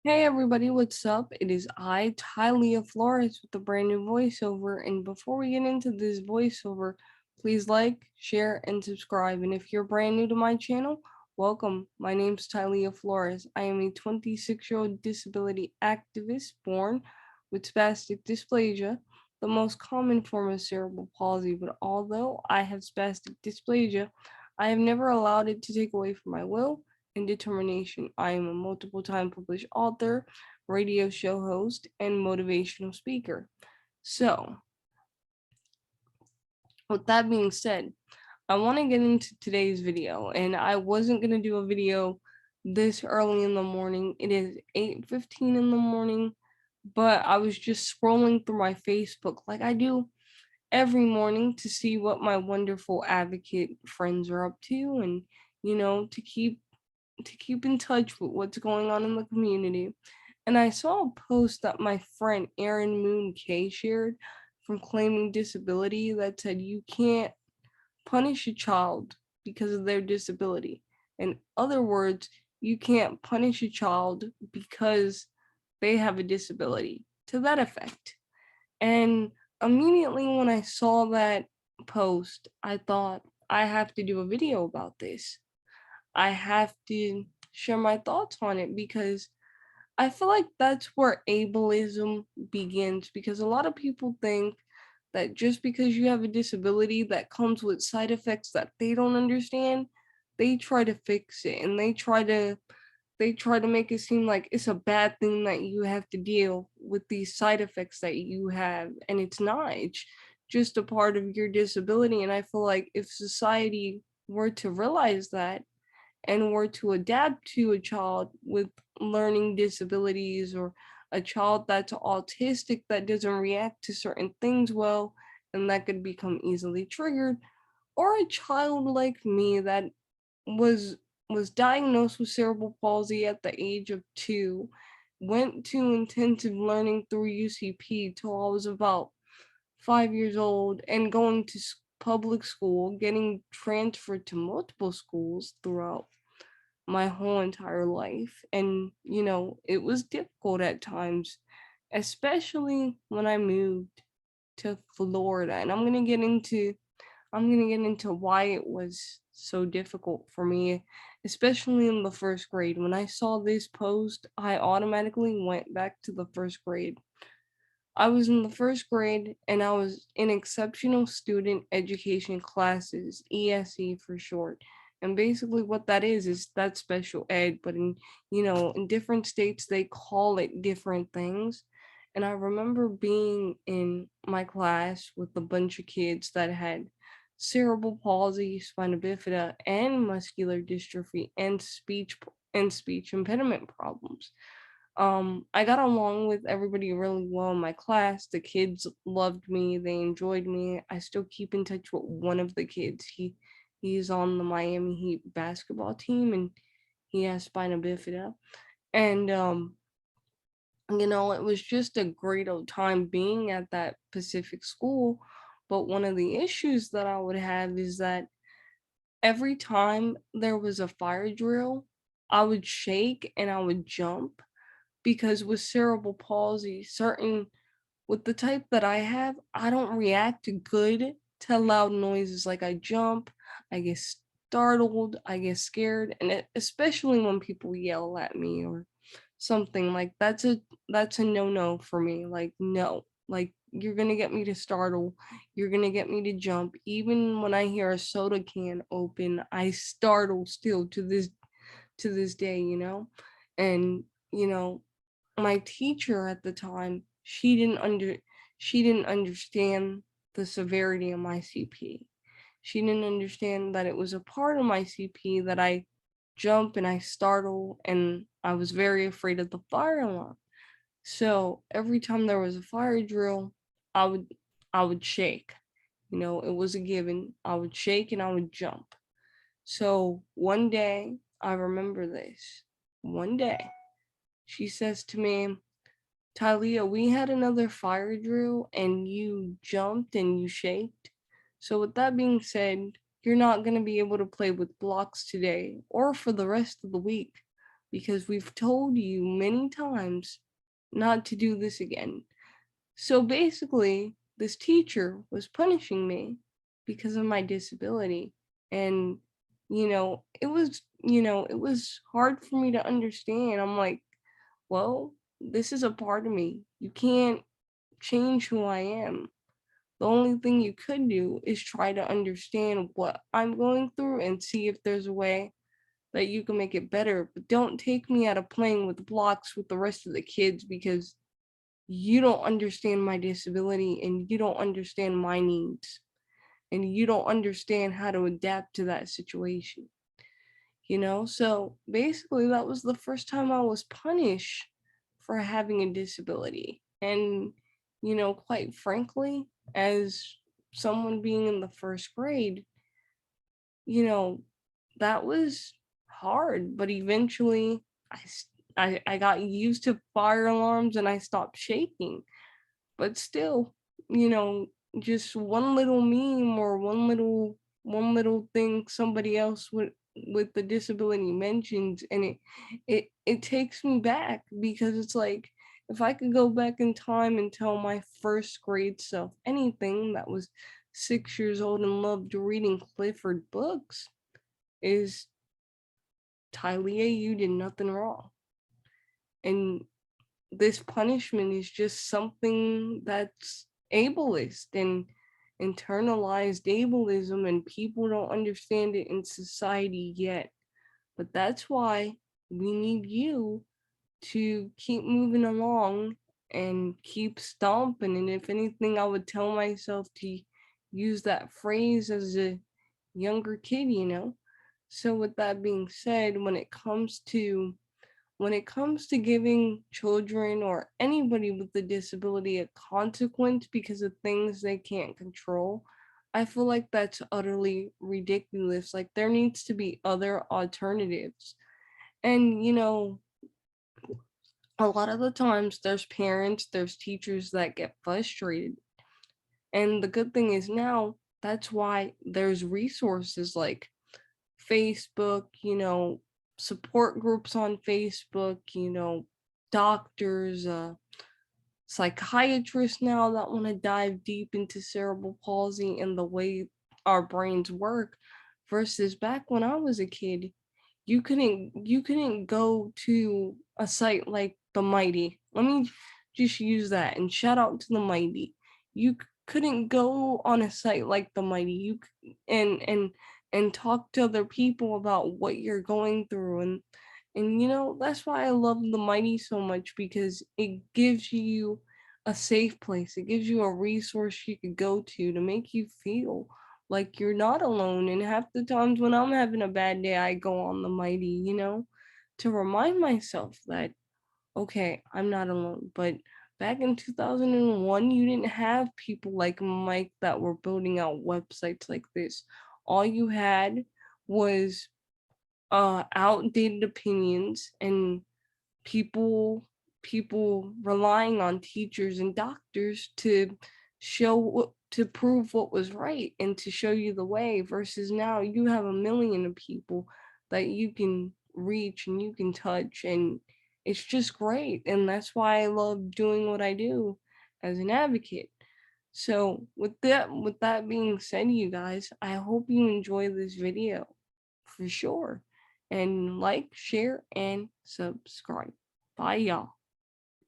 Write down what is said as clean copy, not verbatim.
Hey everybody, what's up? It is I, Tylia Flores, with a brand new voiceover. And before we get into this voiceover, please like, share, and subscribe. And if you're brand new to my channel, welcome. My name's Tylia Flores. I am a 26-year-old disability activist born with spastic dysplasia, the most common form of cerebral palsy. But although I have spastic dysplasia, I have never allowed it to take away from my will and determination. I am a multiple time published author, radio show host, and motivational speaker. So, with that being said, I want to get into today's video, and I wasn't going to do a video this early in the morning. It is 8:15 in the morning, but I was just scrolling through my Facebook like I do every morning to see what my wonderful advocate friends are up to, and to keep in touch with what's going on in the community. And I saw a post that my friend Erin Moon K shared from Claiming Disability that said you can't punish a child because of their disability. In other words, you can't punish a child because they have a disability, to that effect. And immediately when I saw that post, I thought, I have to do a video about this. I have to share my thoughts on it because I feel like that's where ableism begins, because a lot of people think that just because you have a disability that comes with side effects that they don't understand, they try to fix it, and they try to make it seem like it's a bad thing that you have to deal with these side effects that you have, and it's not. It's just a part of your disability. And I feel like if society were to realize that and were to adapt to a child with learning disabilities, or a child that's autistic that doesn't react to certain things well and that could become easily triggered, or a child like me that was was diagnosed with cerebral palsy at the age of 2, went to intensive learning through UCP till I was about 5 years old, and going to public school, getting transferred to multiple schools throughout my whole entire life. And, it was difficult at times, especially when I moved to Florida. And I'm going to get into why it was so difficult for me, especially in the first grade. When I saw this post, I automatically went back to the first grade. I was in the first grade and I was in exceptional student education classes, ESE for short. And basically what that is that's special ed, but in different states they call it different things. And I remember being in my class with a bunch of kids that had cerebral palsy, spina bifida, and muscular dystrophy, and speech impediment problems. I got along with everybody really well in my class. The kids loved me, they enjoyed me. I still keep in touch with one of the kids. He's on the Miami Heat basketball team, and he has spina bifida. And it was just a great old time being at that Pacific school. But one of the issues that I would have is that every time there was a fire drill, I would shake and I would jump, because with cerebral palsy, certain with the type that I have, I don't react good to loud noises. Like I jump, I get startled, I get scared, and especially when people yell at me or something, like that's a no-no for me. Like no. Like you're going to get me to startle, you're going to get me to jump. Even when I hear a soda can open, I startle still to this day. And you know my teacher at the time, she didn't understand the severity of my CP. She didn't understand that it was a part of my CP that I jump and I startle, and I was very afraid of the fire alarm. So every time there was a fire drill, I would I would shake. It was a given. I would shake and I would jump. So one day, I remember this. One day, she says to me, Talia, we had another fire drill and you jumped and you shaked. So, with that being said, you're not going to be able to play with blocks today or for the rest of the week, because we've told you many times not to do this again. So basically, this teacher was punishing me because of my disability. And, it was hard for me to understand. I'm like, well, this is a part of me. You can't change who I am. The only thing you could do is try to understand what I'm going through and see if there's a way that you can make it better. But don't take me out of playing with blocks with the rest of the kids because you don't understand my disability and you don't understand my needs and you don't understand how to adapt to that situation. So basically that was the first time I was punished for having a disability. And quite frankly, as someone being in the first grade, you know that was hard, but eventually I got used to fire alarms and I stopped shaking. But still, you know, just one little meme or one little thing somebody else with the disability mentions, and it takes me back, because it's like, if I could go back in time and tell my first grade self anything that was 6 years old and loved reading Clifford books, is, Tylia, you did nothing wrong. And this punishment is just something that's ableist and internalized ableism, and people don't understand it in society yet. But that's why we need you to keep moving along and keep stomping. And if anything, I would tell myself to use that phrase as a younger kid. So with that being said, when it comes to giving children or anybody with a disability a consequence because of things they can't control, I feel like that's utterly ridiculous. Like, there needs to be other alternatives. And, a lot of the times there's parents, there's teachers that get frustrated. And the good thing is now, that's why there's resources like Facebook, support groups on Facebook, doctors, psychiatrists now that want to dive deep into cerebral palsy and the way our brains work, versus back when I was a kid, you couldn't go to a site like the Mighty. Let me just use that and shout out to the Mighty. You couldn't go on a site like the Mighty. And talk to other people about what you're going through, and that's why I love the Mighty so much, because it gives you a safe place. It gives you a resource you could go to make you feel like you're not alone. And half the times when I'm having a bad day, I go on the Mighty, to remind myself that, okay, I'm not alone. But back in 2001, you didn't have people like Mike that were building out websites like this. All you had was outdated opinions and people relying on teachers and doctors to prove what was right and to show you the way, versus now you have a million of people that you can reach and you can touch, and it's just great. And that's why I love doing what I do as an advocate. So with that being said, you guys, I hope you enjoy this video for sure, and like, share, and subscribe. Bye, y'all.